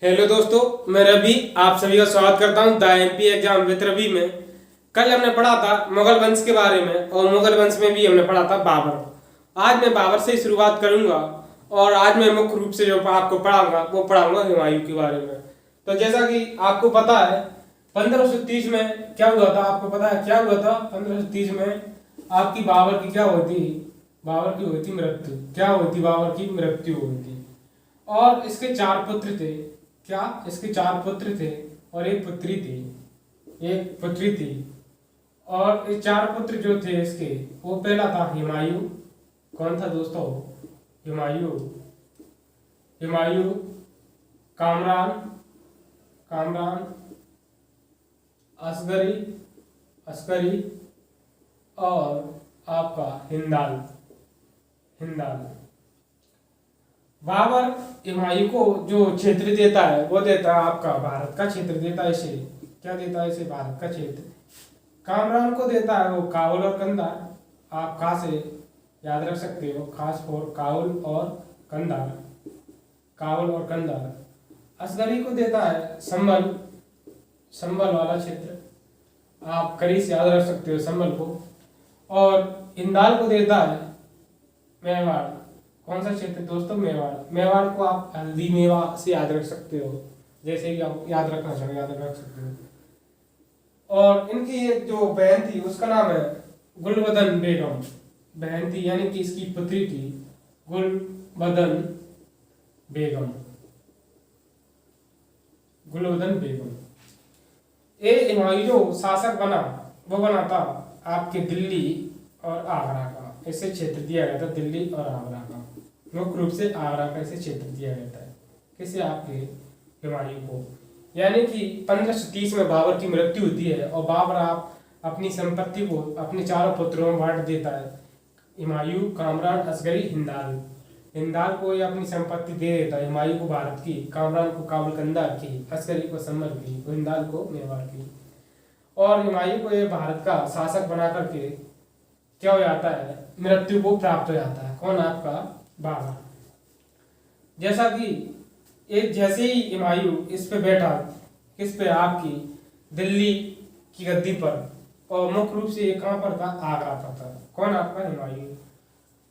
Hello दोस्तों, मैं रवि आप सभी का स्वागत करता हूं the MP exam with Ravi में। कल हमने पढ़ा था मुगल वंश के बारे में और मुगल वंश में भी हमने पढ़ा था बाबर। आज मैं बाबर से ही शुरुआत करूंगा और आज मैं मुख्य रूप से जो आपको पढ़ाऊंगा वो पढ़ाऊंगा हुमायूं के बारे में। तो जैसा कि आपको पता है 1530 में क्या हुआ था, आपको पता है क्या हुआ था 1530 में आपकी बाबर की क्या हुई थी? बाबर की हुई थी मृत्यु। क्या हुई थी? बाबर की मृत्यु हुई थी। और इसके चार पुत्र थे। क्या इसके चार पुत्र थे और एक पुत्री थी। एक पुत्री थी और ये चार पुत्र जो थे इसके, वो पहला था हुमायूं। कौन था दोस्तों? हुमायूं। हुमायूं, कामरान, कामरान, असगरी, असगरी और आपका हिंदाल, हिंदाल। बाबर हुमायूं को जो क्षेत्र देता है वो देता है आपका भारत का क्षेत्र देता है इसे। क्या देता है इसे? भारत का क्षेत्र। कामरान को देता है वो काबुल और कंधार। आप खा से याद रख सकते हो, खास फॉर काबुल और कंधार, काबुल और कंधार। असगरी को देता है संभल, संभल वाला क्षेत्र। आप करी से याद रख सकते हो संभल को। और हिंदाल को देता है मेवाड़। कौन सा क्षेत्र दोस्तों? मेवाड़। मेवाड़ को आप हल्दी मेवा से याद रख सकते हो, जैसे कि आप याद रखना चाहो याद रख सकते हो। और इनकी एक जो बहन थी उसका नाम है गुलबदन बेगम। बहन थी यानी कि इसकी पुत्री थी गुलबदन बेगम, गुलबदन बेगम। ये हुमायूं जो शासक बना वो बना था आपके दिल्ली और आगरा का। इसे क्षेत्र दिया गया था दिल्ली और आगरा का। मुख्य रूप से आगरा का इसे क्षेत्र दिया गया था। किसे? आपके हुमायूं को। यानी कि 1530 में बाबर की मृत्यु होती है और बाबर आप अपनी संपत्ति को अपने चारों पुत्रों में बांट देता है। हुमायूं, कामरान, असगरी, हिंदाल। हिंदाल को ये अपनी संपत्ति दे देता है। हुमायूं को भारत की, कामरान को काबुल कंधार की, असगरी को संभल की, हिंदाल को मेवाड़ की। और हुमायूं को ये भारत का शासक बना करके क्या हो जाता है? मृत्यु को प्राप्त हो जाता है। कौन? आपका बाबर। जैसा कि एक जैसे ही हुमायूं इस पे बैठा, किस पे? आपकी दिल्ली की गद्दी पर। और मुख्य रूप से ये कहाँ पर था? आगरा पर था। कौन? आपका हुमायूं।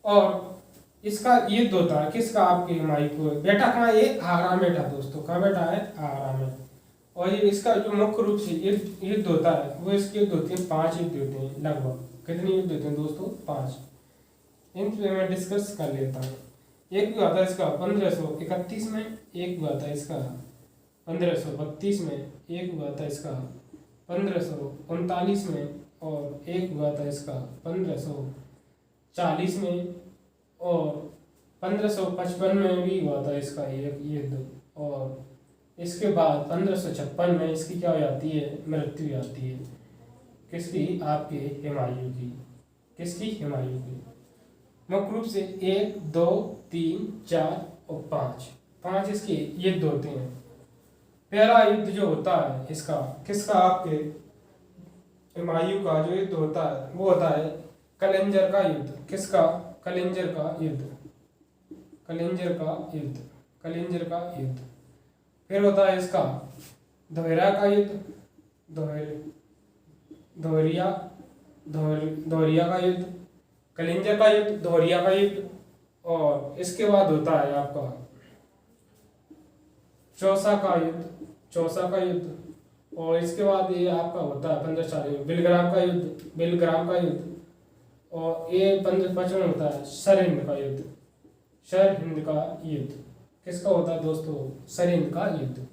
और इसका युद्ध होता है किसका? आपके हुमायूं को। बैठा कहाँ? ये आगरा में बैठा दोस्तों। कहाँ बैठा है? आगरा में। और ये इसका जो मुख्य रूप से युद्ध होता है वो इसके युद्ध होते हैं 5 युद्ध होते हैं लगभग। कितने युद्ध होते हैं दोस्तों? 5। इन पे मैं डिस्कस कर लेता हूँ। एक हुआ था इसका 1531 में, एक हुआ था इसका 1532 में, एक हुआ था इसका 1539 में और एक हुआ था इसका 1540 में और 1555 में भी हुआ था इसका एक युद्ध। और इसके बाद 1556 में इसकी क्या हो जाती है? मृत्यु हो जाती है। किसकी? आपके हुमायूं की। किसकी? हुमायूं की। मुख्य रूप से 1, 2, 3, 4 और 5 इसके युद्ध होते हैं। पहला युद्ध जो होता है इसका किसका? आपके हुमायूं का जो युद्ध होता है वो होता है कलिंजर का युद्ध। किसका? कलिंजर का युद्ध, कलिंजर का युद्ध, कलिंजर का युद्ध। फिर होता है इसका दोहरा का युद्ध, दोहरिया, दोहरिया का युद्ध, कलिंजर का युद्ध, दोहरिया का युद्ध। और इसके बाद होता है आपका चौसा का युद्ध, चौसा का युद्ध। और इसके बाद ये आपका होता है 1540 में बिलग्राम का युद्ध, बिलग्राम का युद्ध। और ये 1555 में होता है सरहिंद का युद्ध, सरहिंद का युद्ध। किसका होता है दोस्तों? सरहिंद का युद्ध।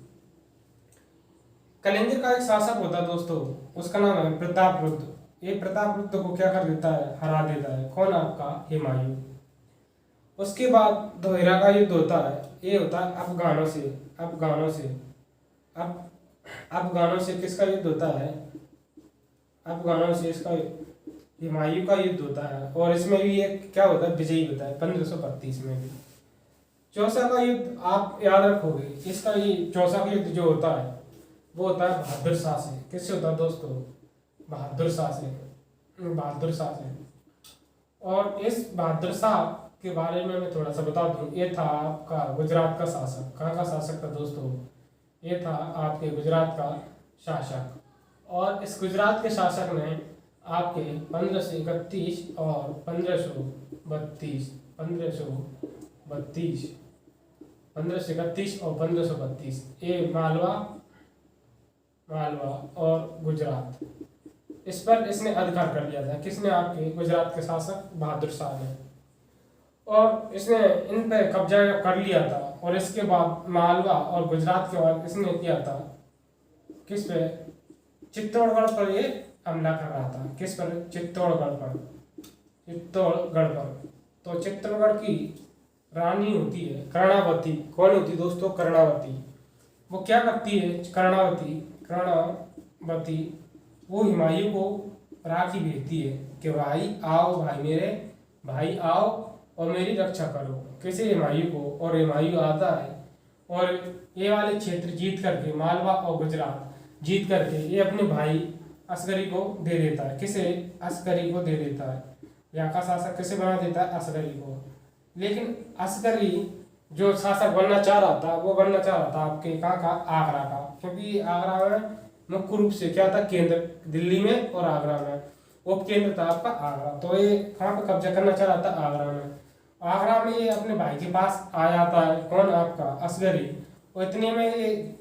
कलिंगर का एक शासक होता है दोस्तों, उसका नाम है प्रतापरुद्र। ये प्रतापरुद्र को क्या कर देता है? हरा देता है। कौन? आपका हुमायूं। उसके बाद दोहरा का युद्ध होता है। ये होता है अफगानों से, अफगानों से, अफगानों से किसका युद्ध होता है? अफगानों से इसका हुमायूं का युद्ध होता है। और इसमें भी एक क्या होता है? विजयी होता है 1532 में भी। चौसा का युद्ध आप याद रखोगे। इसका ये चौसा का युद्ध जो होता है वो होता है बहादुर शाह से। किससे होता है दोस्तों? बहादुर शाह से, बहादुर शाह से। और इस बहादुर शाह के बारे में मैं थोड़ा सा बता दूं। ये था आपका गुजरात का शासक। कहाँ का शासक था दोस्तों? ये था आपके गुजरात का शासक। और इस गुजरात के शासक ने आपके 1531 और 1532 1531 और 1532 ये मालवा और गुजरात, इस पर इसने अधिकार कर लिया था। किसने? आपके गुजरात के शासक बहादुर शाह ने। और इसने इन पे कब्जा कर लिया था। और इसके बाद मालवा और गुजरात के बाद इसने किया था किस पे? चित्तौड़गढ़ पर ये हमला कर रहा था। किस पर? चित्तौड़गढ़ पर। तो चित्तौड़गढ़ की रानी होती है कर्णावती। कौन होती दोस्तों? कर्णावती। वो क्या करती है कर्णावती वो हुमायूं को राखी भेजती है कि भाई आओ, भाई मेरे भाई आओ और मेरी रक्षा करो। किसे? हुमायूं को। और हुमायूं आता है और ये वाले क्षेत्र जीत करके, मालवा और गुजरात जीत करके, ये अपने भाई असगरी को दे देता है। किसे? असगरी को दे देता है। यहाँ का शासक किसे बना देता है? असगरी को। लेकिन असगरी जो शासक बनना चाह रहा था, वो बनना चाह रहा था आपके कहाँ का? आगरा का। क्योंकि आगरा में मुख्य रूप से क्या था? केंद्र दिल्ली में और आगरा में उप केंद्र था आपका आगरा। तो ये कहाँ पे कब्जा करना चाह रहा था? आगरा में। आगरा में ये अपने भाई के पास आ जाता है। कौन? आपका असगरी। और इतने में ये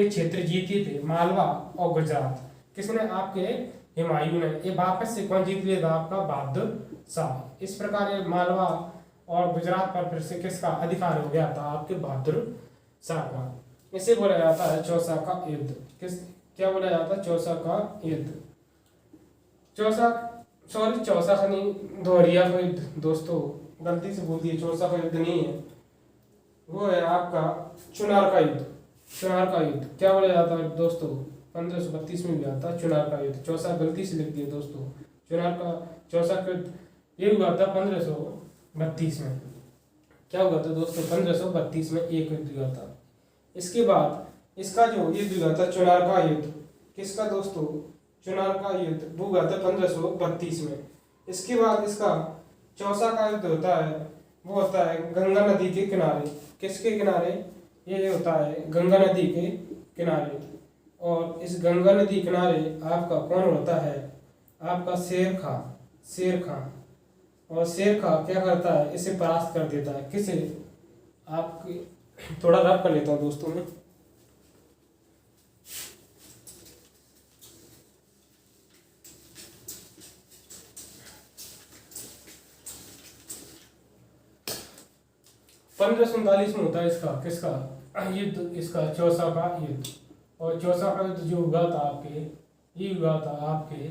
क्षेत्र जीते थे मालवा और गुजरात, किसने? आपके हुमायूं ने। ये वापस से कौन जीत लिया था? आपका बहादुर शाह। इस प्रकार ये मालवा और गुजरात पर फिर से किसका अधिकार हो गया था? आपके बहादुर शाह का। इसे बोला जाता है चौसा का युद्ध। क्या बोला जाता है? चौसा का युद्ध। चौसा का नहीं, दोहरिया का युद्ध दोस्तों, गलती से बोल दिए। चौसा का युद्ध नहीं है, वो है आपका चुनार का युद्ध। क्या बोला जाता है दोस्तों? 1532 में भी आता है चुनार का युद्ध। चौसा गलती से लिख दिया दोस्तों। चौसा का युद्ध ये हुआ था 1532 में। क्या हुआ था दोस्तों? 1532 में एक युद्ध हुआ था। इसके बाद इसका जो युद्ध हुआ था चुनार का युद्ध, किसका दोस्तों? चुनार का युद्ध वो हुआ था 1532 में। इसके बाद इसका चौसा का युद्ध होता है, वो होता है गंगा नदी के किनारे। किसके किनारे? ये होता है गंगा नदी के किनारे। और इस गंगा नदी किनारे आपका कौन होता है? आपका शेर खां। और शेर खां क्या करता है? इसे परास्त कर देता है। किसे? आपके थोड़ा रब कर लेता हूँ दोस्तों में। (1547) में होता है इसका किसका युद्ध? इसका चौसा का युद्ध। और चौसा का युद्ध जो हुआ था ये हुआ था आपके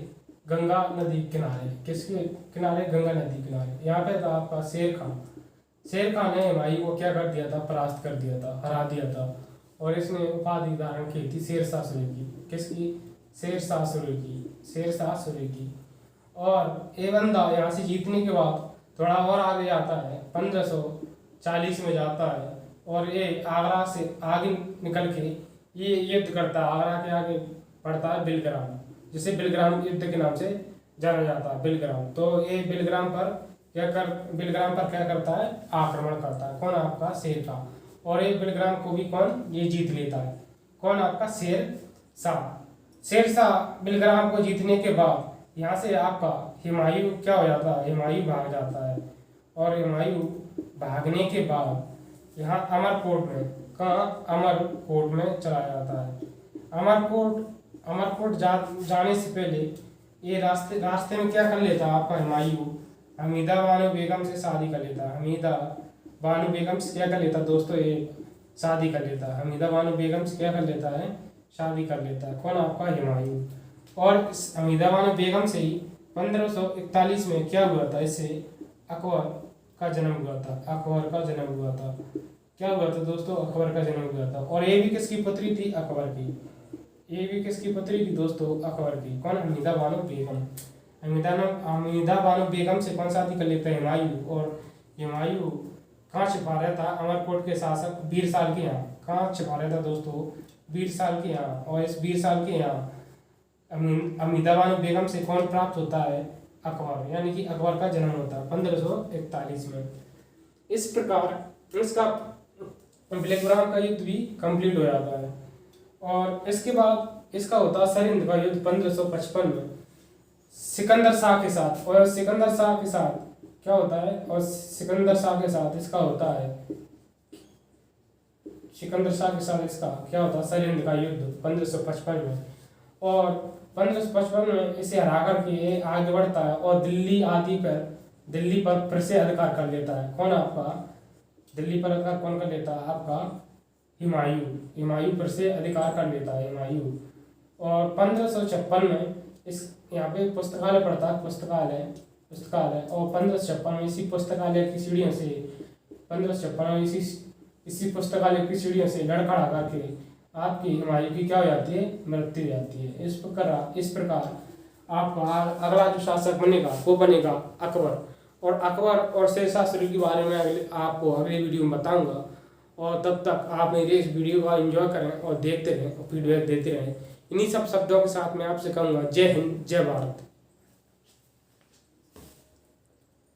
गंगा नदी किनारे। किसके किनारे? गंगा नदी किनारे। यहाँ पे था आपका शेर खां ने हुमायूं को क्या कर दिया था? परास्त कर दिया था, हरा दिया था। और इसने उपाधि धारण की थी शेरशाह सूरी की। किसकी? शेरशाह सूरी की। और ये बंदा यहाँ से जीतने के बाद थोड़ा और आगे जाता है, 1540 में जाता है। और ये आगरा से आगे निकल के ये युद्ध करता है। आगरा के आगे पड़ता है बिलग्राम, जिसे बिलग्राम युद्ध के नाम से जाना जाता है। बिलग्राम। तो ये बिलग्राम पर क्या करता है? आक्रमण करता है। कौन? आपका शेर खां। और ये बिलग्राम को भी कौन? ये जीत लेता है। कौन? आपका शेर शाह बिलग्राम को जीतने के बाद यहाँ से आपका हुमायूं क्या हो जाता है? हुमायूं भाग जाता है। और हुमायूं भागने के बाद यहाँ अमरकोट में चला जाता है। अमरकोट जाने से पहले ये रास्ते में क्या कर लेता है? आपका हुमायूं हमीदा बानो बेगम से शादी कर लेता है। हमीदा बानो बेगम से क्या कर लेता है दोस्तों? ये शादी कर लेता है। हमीदा बानो बेगम से क्या कर लेता है? शादी कर लेता है। कौन? आपका हुमायूं। और इस हमीदा बानो बेगम से ही 1541 में क्या हुआ था? इससे अकबर का जन्म हुआ था। क्या हुआ था दोस्तों? अकबर का जन्म हुआ था। और ये भी किसकी पुत्री थी? अकबर की। ये भी किसकी पुत्री थी दोस्तों? अकबर की। कौन? हमीदा बानो बेगम। हमीदा बानो बेगम से कौन शादी कर लेता है? हुमायूं। और हुमायूं कहाँ छिपा रहा था? अमरकोट के शासक बीरसाल के यहाँ। कहाँ छिपा रहा था दोस्तों? बीरसाल के यहाँ। और इस बीरसाल के यहाँ हमीदा बानो बेगम से कौन प्राप्त होता है? अकबर। यानी कि अकबर का जन्म होता है 1541 में। इस प्रकार इसका बिलग्राम का युद्ध भी कंप्लीट हो जाता है। और इसके बाद इसका होता है सरहिंद का युद्ध 1555 में सिकंदर शाह के साथ। और सिकंदर शाह के साथ क्या होता है, और सिकंदर शाह के साथ इसका होता है, सिकंदर शाह के साथ इसका क्या होता है, सरहिंद का युद्ध 1555 में। और 1555 में इसे हरा करके ये आगे बढ़ता है और दिल्ली पर फिर से अधिकार कर लेता है। कौन आपका दिल्ली पर अधिकार कौन कर लेता है, आपका हुमायूं फिर से अधिकार कर लेता है, हुमायूं। और 1556 में इस यहाँ पे पुस्तकालय पड़ता है, पुस्तकालय। और 1556 में इसी पुस्तकालय की सीढ़ियों से 1556 में इसी पुस्तकालय की सीढ़ियों से लड़खड़ा करके आपकी हुमायूं की क्या हो जाती है, मृत्यु हो जाती है। इस प्रकार आपका अगला जो शासक बनेगा वो बनेगा अकबर। और अकबर और शेरशाह सूरी के बारे में आपको अगले वीडियो में बताऊंगा। और तब तक आप मेरे इस वीडियो का एंजॉय करें और देखते रहें और फीडबैक देते रहें। इन्हीं सब शब्दों के साथ मैं आपसे कहूँगा जय हिंद, जय भारत।